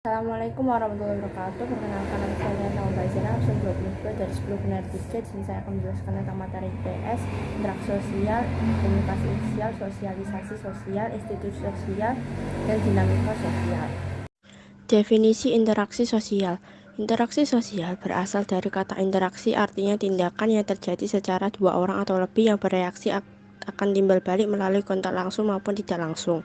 Assalamualaikum warahmatullahi wabarakatuh. Perkenalkan nama saya Nana Mbazira, absen 22 dari 10 benar 3. Di sini saya akan menjelaskan tentang materi IPS, interaksi sosial, komunikasi sosial, sosialisasi sosial, institusi sosial, dan dinamika sosial. Definisi interaksi sosial. Interaksi sosial berasal dari kata interaksi, artinya tindakan yang terjadi secara dua orang atau lebih yang bereaksi akan timbal balik melalui kontak langsung maupun tidak langsung.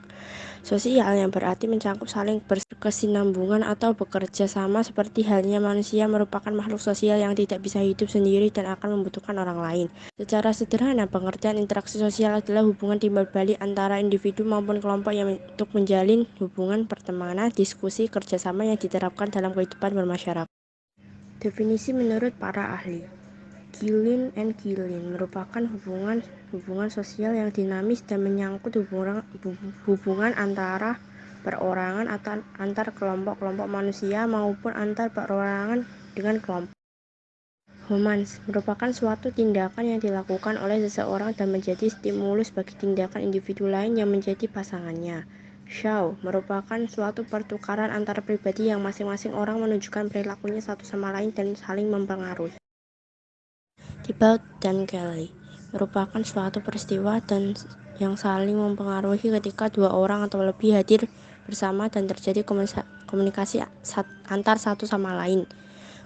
Sosial yang berarti mencakup saling berkesinambungan atau bekerja sama, seperti halnya manusia merupakan makhluk sosial yang tidak bisa hidup sendiri dan akan membutuhkan orang lain. Secara sederhana, pengertian interaksi sosial adalah hubungan timbal balik antara individu maupun kelompok yang untuk menjalin hubungan pertemanan, diskusi, kerjasama yang diterapkan dalam kehidupan bermasyarakat. Definisi menurut para ahli. Kin and kin merupakan hubungan sosial yang dinamis dan menyangkut hubungan antara perorangan atau antar kelompok-kelompok manusia maupun antar perorangan dengan kelompok. Homans merupakan suatu tindakan yang dilakukan oleh seseorang dan menjadi stimulus bagi tindakan individu lain yang menjadi pasangannya. Show merupakan suatu pertukaran antara pribadi yang masing-masing orang menunjukkan perilakunya satu sama lain dan saling mempengaruhi. Thibaut dan Kelly merupakan suatu peristiwa yang saling mempengaruhi ketika dua orang atau lebih hadir bersama dan terjadi komunikasi antar satu sama lain.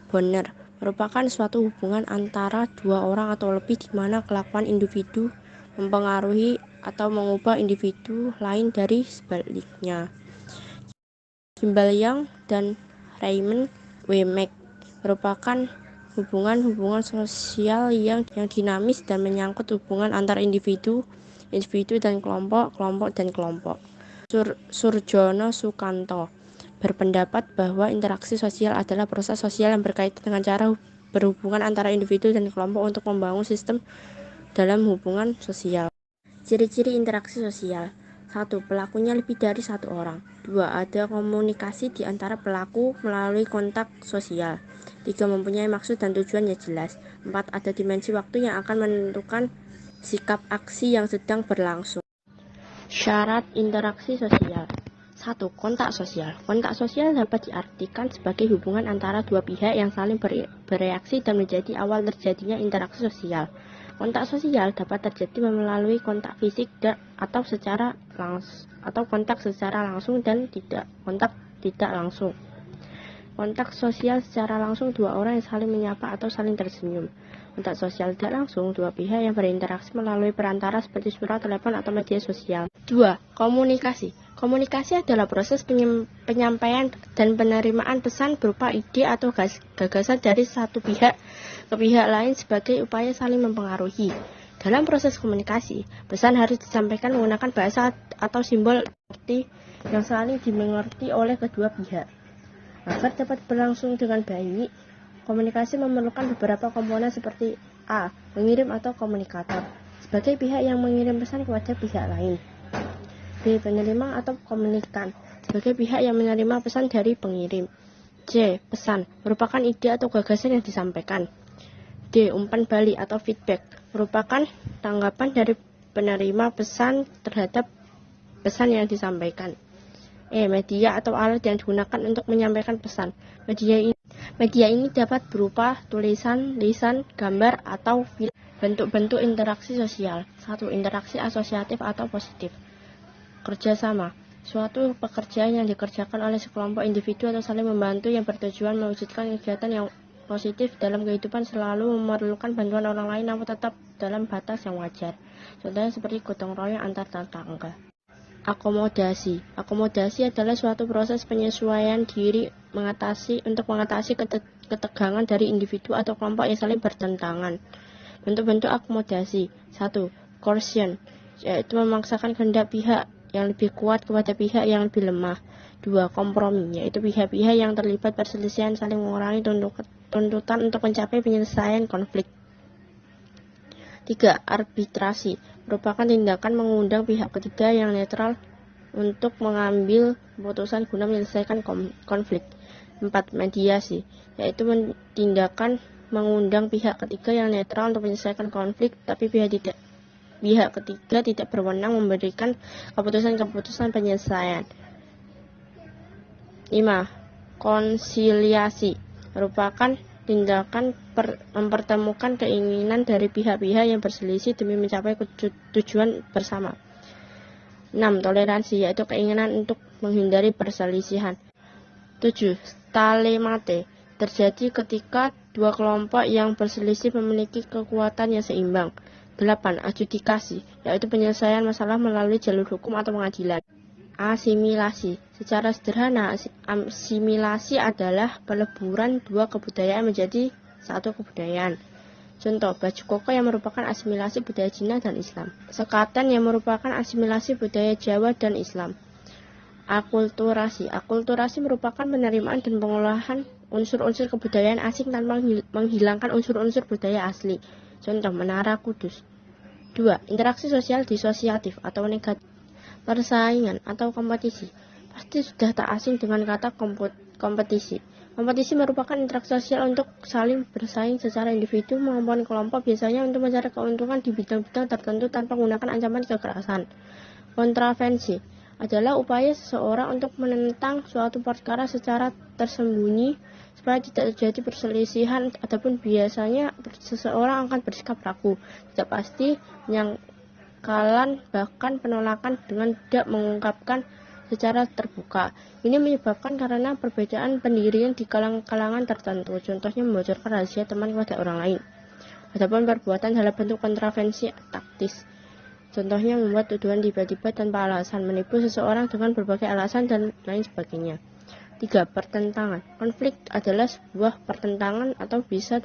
Bonner merupakan suatu hubungan antara dua orang atau lebih di mana kelakuan individu mempengaruhi atau mengubah individu lain dari sebaliknya. Kimball Young dan Raymond W. Mack merupakan hubungan sosial yang dinamis dan menyangkut hubungan antar individu dan kelompok dan kelompok. Surjono Sukanto berpendapat bahwa interaksi sosial adalah proses sosial yang berkaitan dengan cara berhubungan antara individu dan kelompok untuk membangun sistem dalam hubungan sosial. Ciri-ciri interaksi sosial. 1. Pelakunya lebih dari satu orang. 2. Ada komunikasi di antara pelaku melalui kontak sosial. 3. Mempunyai maksud dan tujuan yang jelas. 4. Ada dimensi waktu yang akan menentukan sikap aksi yang sedang berlangsung. Syarat interaksi sosial. 1. Kontak sosial. Kontak sosial dapat diartikan sebagai hubungan antara dua pihak yang saling bereaksi dan menjadi awal terjadinya interaksi sosial. Kontak sosial dapat terjadi melalui kontak fisik atau kontak secara langsung dan kontak tidak langsung. Kontak sosial secara langsung, dua orang yang saling menyapa atau saling tersenyum. Kontak sosial tidak langsung, dua pihak yang berinteraksi melalui perantara seperti surat, telepon, atau media sosial. 2. Komunikasi. Komunikasi adalah proses penyampaian dan penerimaan pesan berupa ide atau gagasan dari satu pihak ke pihak lain sebagai upaya saling mempengaruhi. Dalam proses komunikasi, pesan harus disampaikan menggunakan bahasa atau simbol yang saling dimengerti oleh kedua pihak. Agar dapat berlangsung dengan baik, komunikasi memerlukan beberapa komponen seperti A. Pengirim atau komunikator, sebagai pihak yang mengirim pesan kepada pihak lain. B. Penerima atau komunikan, sebagai pihak yang menerima pesan dari pengirim. C. Pesan, merupakan ide atau gagasan yang disampaikan. D. Umpan balik atau feedback, merupakan tanggapan dari penerima pesan terhadap pesan yang disampaikan. Media atau alat yang digunakan untuk menyampaikan pesan. Media ini dapat berupa tulisan, lisan, gambar, atau film. Bentuk-bentuk interaksi sosial. 1. Interaksi asosiatif atau positif. Kerjasama. Suatu pekerjaan yang dikerjakan oleh sekelompok individu atau saling membantu yang bertujuan mewujudkan kegiatan yang positif dalam kehidupan selalu memerlukan bantuan orang lain namun tetap dalam batas yang wajar. Contohnya seperti gotong royong antar tetangga. Akomodasi adalah suatu proses penyesuaian diri untuk mengatasi ketegangan dari individu atau kelompok yang saling bertentangan. Bentuk-bentuk akomodasi. 1. Coercion, yaitu memaksakan kehendak pihak yang lebih kuat kepada pihak yang lebih lemah. 2. Kompromi, yaitu pihak-pihak yang terlibat perselisihan saling mengurangi tuntutan untuk mencapai penyelesaian konflik. 3. Arbitrasi, merupakan tindakan mengundang pihak ketiga yang netral untuk mengambil keputusan guna menyelesaikan konflik. 4. Mediasi, yaitu tindakan mengundang pihak ketiga yang netral untuk menyelesaikan konflik, tapi pihak ketiga tidak berwenang memberikan keputusan penyelesaian. 5. Konsiliasi merupakan tindakan mempertemukan keinginan dari pihak-pihak yang berselisih demi mencapai tujuan bersama. 6. Toleransi, yaitu keinginan untuk menghindari perselisihan. 7. Stalemate, terjadi ketika dua kelompok yang berselisih memiliki kekuatan yang seimbang. 8. Adjudikasi, yaitu penyelesaian masalah melalui jalur hukum atau pengadilan. Asimilasi, secara sederhana, asimilasi adalah peleburan dua kebudayaan menjadi satu kebudayaan. Contoh, baju koko yang merupakan asimilasi budaya Cina dan Islam. Sekatan yang merupakan asimilasi budaya Jawa dan Islam. Akulturasi. Akulturasi merupakan penerimaan dan pengolahan unsur-unsur kebudayaan asing tanpa menghilangkan unsur-unsur budaya asli. Contoh, Menara Kudus. 2. Interaksi sosial disosiatif atau negatif. Persaingan atau kompetisi. Pasti sudah tak asing dengan kata kompetisi. Kompetisi merupakan interaksi sosial untuk saling bersaing secara individu maupun kelompok, biasanya untuk mencari keuntungan di bidang-bidang tertentu tanpa menggunakan ancaman kekerasan. Kontravensi adalah upaya seseorang untuk menentang suatu perkara secara tersembunyi supaya tidak terjadi perselisihan, ataupun biasanya seseorang akan bersikap ragu, tidak pasti, penyangkalan, bahkan penolakan dengan tidak mengungkapkan secara terbuka. Ini menyebabkan karena perbedaan pendirian di kalangan tertentu, contohnya membocorkan rahasia teman kepada orang lain. Adapun perbuatan dalam bentuk kontravensi taktis, contohnya membuat tuduhan tiba-tiba tanpa alasan, menipu seseorang dengan berbagai alasan, dan lain sebagainya. 3. Pertentangan. Konflik adalah sebuah pertentangan atau bisa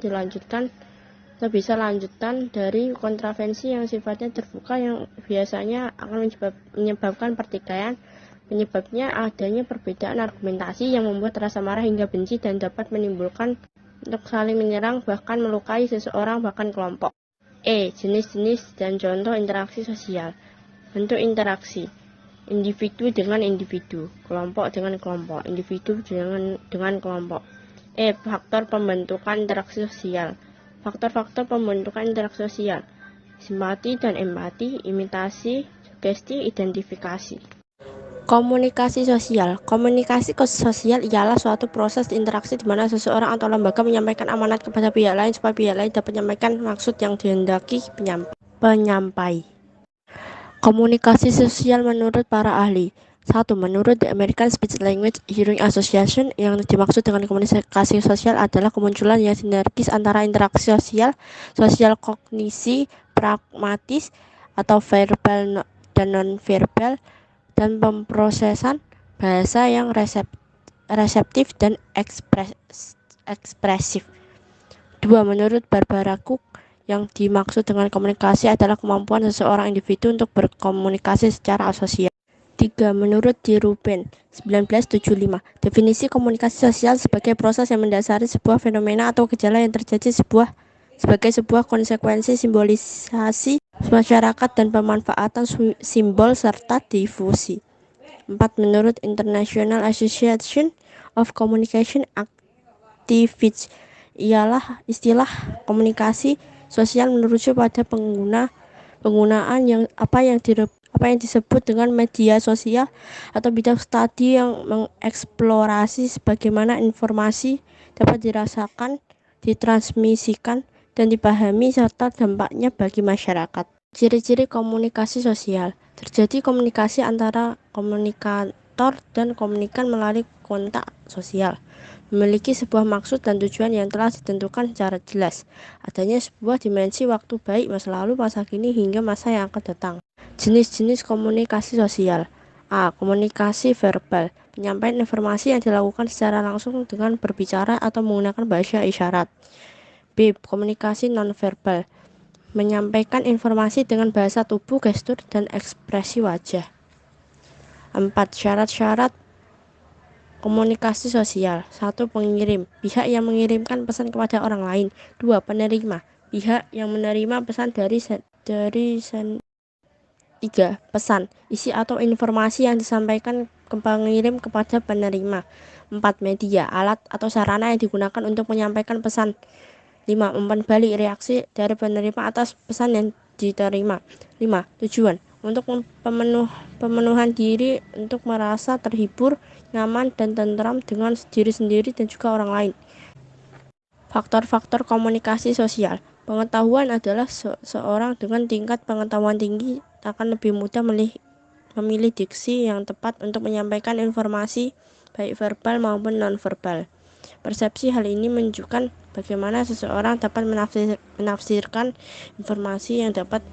lanjutan dari kontravensi yang sifatnya terbuka, yang biasanya akan menyebabkan pertikaian. Penyebabnya adanya perbedaan argumentasi yang membuat rasa marah hingga benci dan dapat menimbulkan untuk saling menyerang, bahkan melukai seseorang, bahkan kelompok. Jenis-jenis dan contoh interaksi sosial. Bentuk interaksi: individu dengan individu, kelompok dengan kelompok, individu dengan kelompok. Faktor pembentukan interaksi sosial. Faktor-faktor pembentukan interaksi sosial: simpati dan empati, imitasi, sugesti, identifikasi. Komunikasi sosial. Komunikasi sosial ialah suatu proses interaksi di mana seseorang atau lembaga menyampaikan amanat kepada pihak lain supaya pihak lain dapat menyampaikan maksud yang dihendaki penyampai. Komunikasi sosial menurut para ahli. 1. Menurut The American Speech Language Hearing Association, yang dimaksud dengan komunikasi sosial adalah kemunculan yang sinergis antara interaksi sosial kognisi, pragmatis atau verbal dan non-verbal, dan pemrosesan bahasa yang reseptif dan ekspresif. 2. Menurut Barbara Cook, yang dimaksud dengan komunikasi adalah kemampuan seseorang individu untuk berkomunikasi secara asosial. 3. Menurut D. Rubin, 1975, definisi komunikasi sosial sebagai proses yang mendasari sebuah fenomena atau gejala yang terjadi sebagai sebuah konsekuensi simbolisasi masyarakat dan pemanfaatan simbol serta difusi. 4. Menurut International Association of Communication Activists, ialah istilah komunikasi sosial merujuk pada penggunaan apa yang disebut dengan media sosial atau bidang studi yang mengeksplorasi bagaimana informasi dapat dirasakan, ditransmisikan, dan dipahami serta dampaknya bagi masyarakat. Ciri-ciri komunikasi sosial. Terjadi komunikasi antara komunikator dan komunikan melalui kontak sosial. Memiliki sebuah maksud dan tujuan yang telah ditentukan secara jelas. Adanya sebuah dimensi waktu baik masa lalu, masa kini, hingga masa yang akan datang. Jenis-jenis komunikasi sosial. A. Komunikasi verbal. Penyampaian informasi yang dilakukan secara langsung dengan berbicara atau menggunakan bahasa isyarat. B. Komunikasi nonverbal. Menyampaikan informasi dengan bahasa tubuh, gestur, dan ekspresi wajah. 4. Syarat-syarat komunikasi sosial. 1. Pengirim, pihak yang mengirimkan pesan kepada orang lain. 2. Penerima, pihak yang menerima pesan dari 3. Pesan, isi atau informasi yang disampaikan ke pengirim kepada penerima. 4. Media, alat atau sarana yang digunakan untuk menyampaikan pesan. 5. Umpan balik, reaksi dari penerima atas pesan yang diterima. 5. Tujuan, untuk pemenuhan diri, untuk merasa terhibur, nyaman dan tentram dengan diri sendiri dan juga orang lain. Faktor-faktor komunikasi sosial. Pengetahuan adalah seorang dengan tingkat pengetahuan tinggi akan lebih mudah memilih diksi yang tepat untuk menyampaikan informasi baik verbal maupun nonverbal. Persepsi hal ini menunjukkan bagaimana seseorang dapat menafsirkan informasi yang dapat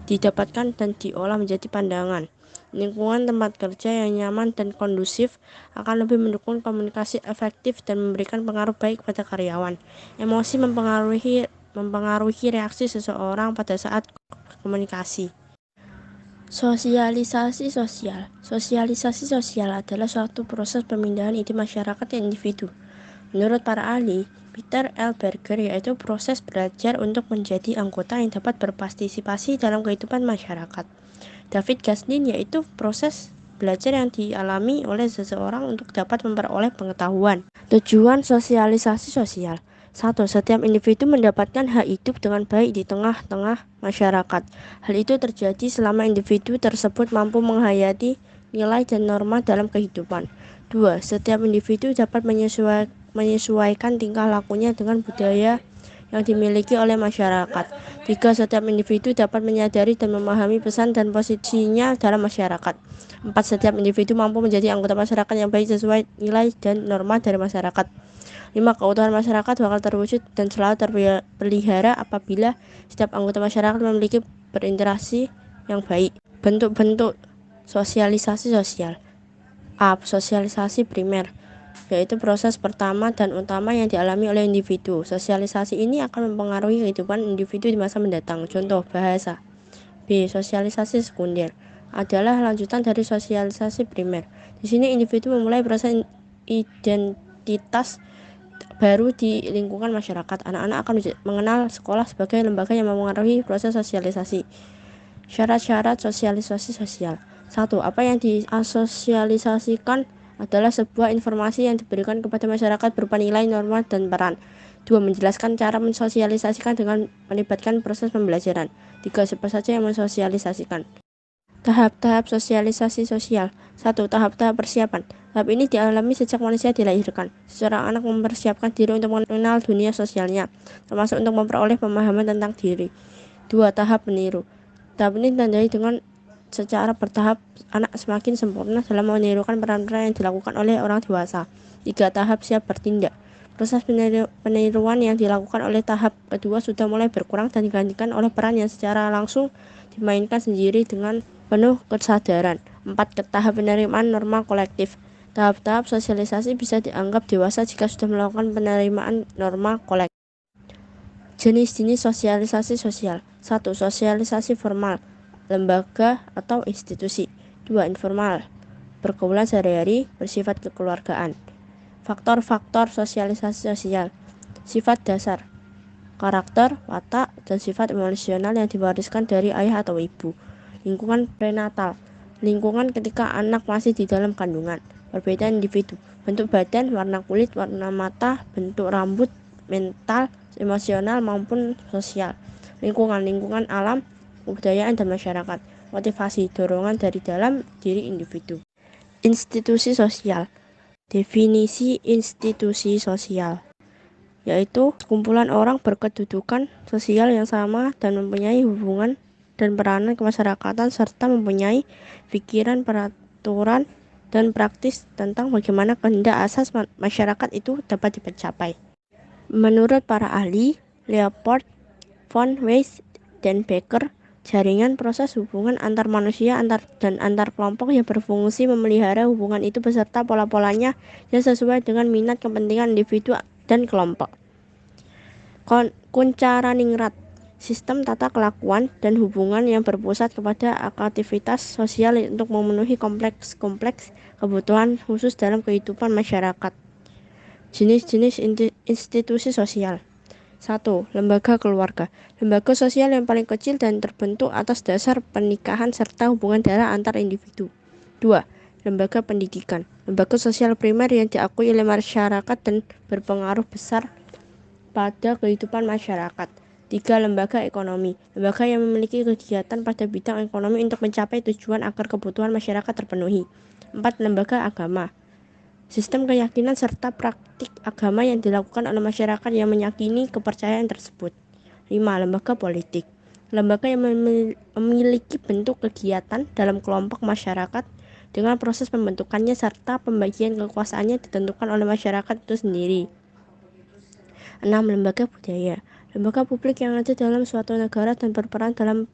didapatkan dan diolah menjadi pandangan. Lingkungan tempat kerja yang nyaman dan kondusif akan lebih mendukung komunikasi efektif dan memberikan pengaruh baik pada karyawan. Emosi mempengaruhi reaksi seseorang pada saat komunikasi. Sosialisasi sosial. Sosialisasi sosial adalah suatu proses pemindahan ide masyarakat ke individu. Menurut para ahli, Peter L. Berger, yaitu proses belajar untuk menjadi anggota yang dapat berpartisipasi dalam kehidupan masyarakat. David Gaslin, yaitu proses belajar yang dialami oleh seseorang untuk dapat memperoleh pengetahuan. Tujuan sosialisasi sosial. 1. Setiap individu mendapatkan hak hidup dengan baik di tengah-tengah masyarakat. Hal itu terjadi selama individu tersebut mampu menghayati nilai dan norma dalam kehidupan. 2. Setiap individu dapat menyesuaikan tingkah lakunya dengan budaya yang dimiliki oleh masyarakat. 3. Setiap individu dapat menyadari dan memahami pesan dan posisinya dalam masyarakat. 4. Setiap individu mampu menjadi anggota masyarakat yang baik sesuai nilai dan norma dari masyarakat. 5. Keutuhan masyarakat bakal terwujud dan selalu terpelihara apabila setiap anggota masyarakat memiliki berinteraksi yang baik. Bentuk-bentuk sosialisasi sosial. A. Sosialisasi primer, yaitu proses pertama dan utama yang dialami oleh individu. Sosialisasi ini akan mempengaruhi kehidupan individu di masa mendatang. Contoh, bahasa. B. Sosialisasi sekunder adalah lanjutan dari sosialisasi primer. Di sini individu memulai proses identitas baru di lingkungan masyarakat. Anak-anak akan mengenal sekolah sebagai lembaga yang mempengaruhi proses sosialisasi. Syarat-syarat sosialisasi sosial. 1. Apa yang diasosialisasikan adalah sebuah informasi yang diberikan kepada masyarakat berupa nilai, norma, dan peran. 2. Menjelaskan cara mensosialisasikan dengan melibatkan proses pembelajaran. 3. Siapa saja yang mensosialisasikan. Tahap-tahap sosialisasi sosial. 1. Tahap-tahap persiapan. Tahap ini dialami sejak manusia dilahirkan. Seorang anak mempersiapkan diri untuk mengenal dunia sosialnya, termasuk untuk memperoleh pemahaman tentang diri. 2. Tahap meniru. Tahap ini ditandai dengan secara bertahap anak semakin sempurna dalam menirukan peran-peran yang dilakukan oleh orang dewasa. 3. Tahap siap bertindak. Proses peniruan yang dilakukan oleh tahap kedua sudah mulai berkurang dan digantikan oleh peran yang secara langsung dimainkan sendiri dengan penuh kesadaran. 4. Tahap penerimaan norma kolektif. Tahap-tahap sosialisasi bisa dianggap dewasa jika sudah melakukan penerimaan norma kolektif. Jenis-jenis sosialisasi sosial. 1. Sosialisasi formal, lembaga atau institusi. 2. Informal, pergaulan sehari-hari bersifat kekeluargaan. Faktor-faktor sosialisasi sosial. Sifat dasar, karakter, watak, dan sifat emosional yang diwariskan dari ayah atau ibu. Lingkungan prenatal, lingkungan ketika anak masih di dalam kandungan. Perbedaan individu, bentuk badan, warna kulit, warna mata, bentuk rambut, mental, emosional maupun sosial. Lingkungan alam, kebudayaan, dan masyarakat. Motivasi, dorongan dari dalam diri individu. Institusi sosial. Definisi institusi sosial, yaitu kumpulan orang berkedudukan sosial yang sama dan mempunyai hubungan dan peranan kemasyarakatan serta mempunyai pikiran, peraturan, dan praktis tentang bagaimana kehendak asas masyarakat itu dapat dicapai. Menurut para ahli, Leopold, von Weiss, dan Becker, jaringan proses hubungan antar manusia dan antar kelompok yang berfungsi memelihara hubungan itu beserta pola-polanya yang sesuai dengan minat kepentingan individu dan kelompok. Kuncaraningrat, sistem tata kelakuan dan hubungan yang berpusat kepada aktivitas sosial untuk memenuhi kompleks kebutuhan khusus dalam kehidupan masyarakat. Jenis-jenis institusi sosial. 1. Lembaga keluarga. Lembaga sosial yang paling kecil dan terbentuk atas dasar pernikahan serta hubungan darah antar individu. 2. Lembaga pendidikan. Lembaga sosial primer yang diakui oleh masyarakat dan berpengaruh besar pada kehidupan masyarakat. 3. Lembaga ekonomi. Lembaga yang memiliki kegiatan pada bidang ekonomi untuk mencapai tujuan agar kebutuhan masyarakat terpenuhi. 4. Lembaga agama. sistem keyakinan serta praktik agama yang dilakukan oleh masyarakat yang meyakini kepercayaan tersebut. 5. Lembaga politik. Lembaga yang memiliki bentuk kegiatan dalam kelompok masyarakat dengan proses pembentukannya serta pembagian kekuasaannya ditentukan oleh masyarakat itu sendiri. 6. Lembaga budaya. Lembaga publik yang ada dalam suatu negara dan berperan dalam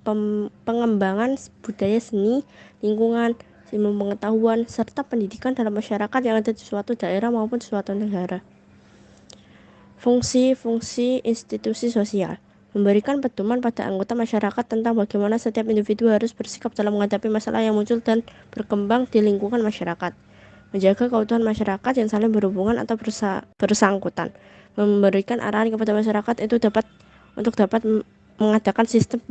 pengembangan budaya seni, lingkungan, ilmu pengetahuan, serta pendidikan dalam masyarakat yang ada di suatu daerah maupun suatu negara. Fungsi-fungsi institusi sosial. Memberikan pedoman pada anggota masyarakat tentang bagaimana setiap individu harus bersikap dalam menghadapi masalah yang muncul dan berkembang di lingkungan masyarakat. Menjaga keutuhan masyarakat yang saling berhubungan atau bersangkutan. Memberikan arahan kepada masyarakat itu dapat mengadakan sistem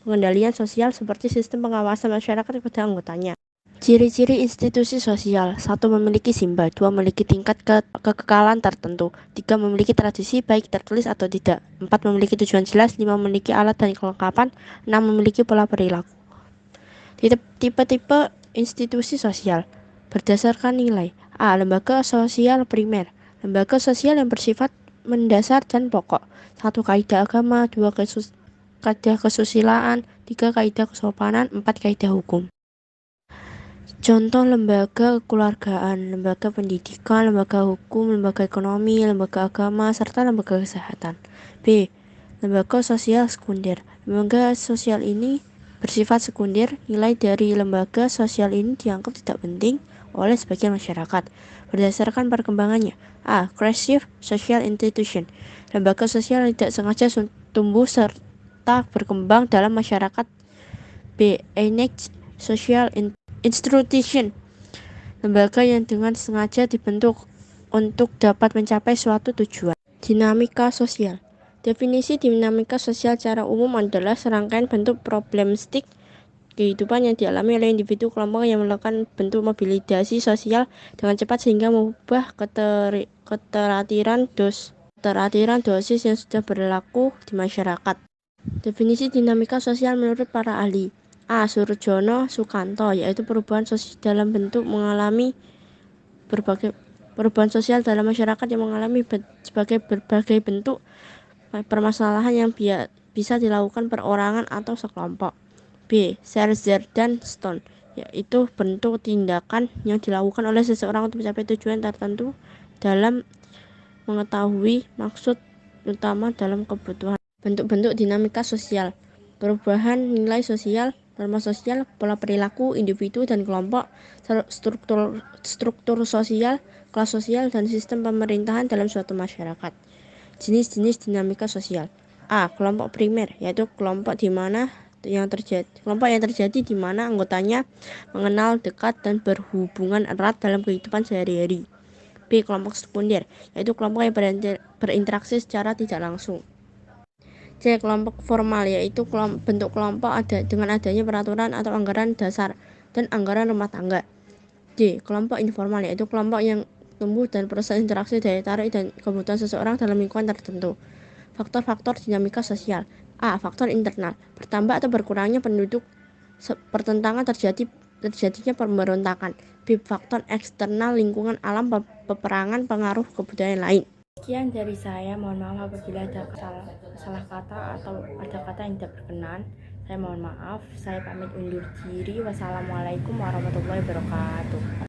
pengendalian sosial seperti sistem pengawasan masyarakat kepada anggotanya. Ciri-ciri institusi sosial. 1. Memiliki simbol. 2. Memiliki tingkat kekekalan tertentu. 3. Memiliki tradisi baik tertulis atau tidak. 4. Memiliki tujuan jelas. 5. Memiliki alat dan kelengkapan. 6. Memiliki pola perilaku. Tipe-tipe institusi sosial berdasarkan nilai. A. Lembaga sosial primer. Lembaga sosial yang bersifat mendasar dan pokok. 1. Kaidah agama. 2. Kaidah kesusilaan. 3. Kaidah kesopanan. 4. Kaidah hukum. Contoh lembaga kekeluargaan, lembaga pendidikan, lembaga hukum, lembaga ekonomi, lembaga agama, serta lembaga kesehatan. B. Lembaga sosial sekunder. Lembaga sosial ini bersifat sekunder. Nilai dari lembaga sosial ini dianggap tidak penting oleh sebagian masyarakat berdasarkan perkembangannya. A. Creative social institution. Lembaga sosial yang tidak sengaja tumbuh serta berkembang dalam masyarakat. B. Innate social institution. Lembaga yang dengan sengaja dibentuk untuk dapat mencapai suatu tujuan. Dinamika sosial. Definisi dinamika sosial secara umum adalah serangkaian bentuk problematik kehidupan yang dialami oleh individu kelompok yang melakukan bentuk mobilisasi sosial dengan cepat sehingga mengubah keteratiran dosis yang sudah berlaku di masyarakat. Definisi dinamika sosial menurut para ahli. A. Surjono Sukanto, yaitu perubahan sosial dalam bentuk mengalami perubahan sosial dalam masyarakat yang mengalami sebagai berbagai bentuk permasalahan yang bisa dilakukan perorangan atau sekelompok. B. Scherzer dan Stone, yaitu bentuk tindakan yang dilakukan oleh seseorang untuk mencapai tujuan tertentu dalam mengetahui maksud utama dalam kebutuhan. Bentuk-bentuk dinamika sosial. Perubahan nilai sosial, norma sosial, pola perilaku individu dan kelompok, struktur sosial, kelas sosial, dan sistem pemerintahan dalam suatu masyarakat. Jenis-jenis dinamika sosial. A. Kelompok primer, yaitu kelompok yang terjadi di mana anggotanya mengenal dekat dan berhubungan erat dalam kehidupan sehari-hari. B. Kelompok sekunder, yaitu kelompok yang berinteraksi secara tidak langsung. C. Kelompok formal, yaitu bentuk kelompok dengan adanya peraturan atau anggaran dasar dan anggaran rumah tangga. D. Kelompok informal, yaitu kelompok yang tumbuh dan proses interaksi daya tarik dan kebutuhan seseorang dalam lingkungan tertentu. Faktor-faktor dinamika sosial. A. Faktor internal, bertambah atau berkurangnya penduduk, pertentangan terjadinya pemberontakan. B. Faktor eksternal, lingkungan alam, peperangan, pengaruh kebudayaan lain. Sekian dari saya, mohon maaf apabila ada salah kata atau ada kata yang tidak berkenan. Saya mohon maaf, saya pamit undur diri. Wassalamualaikum warahmatullahi wabarakatuh.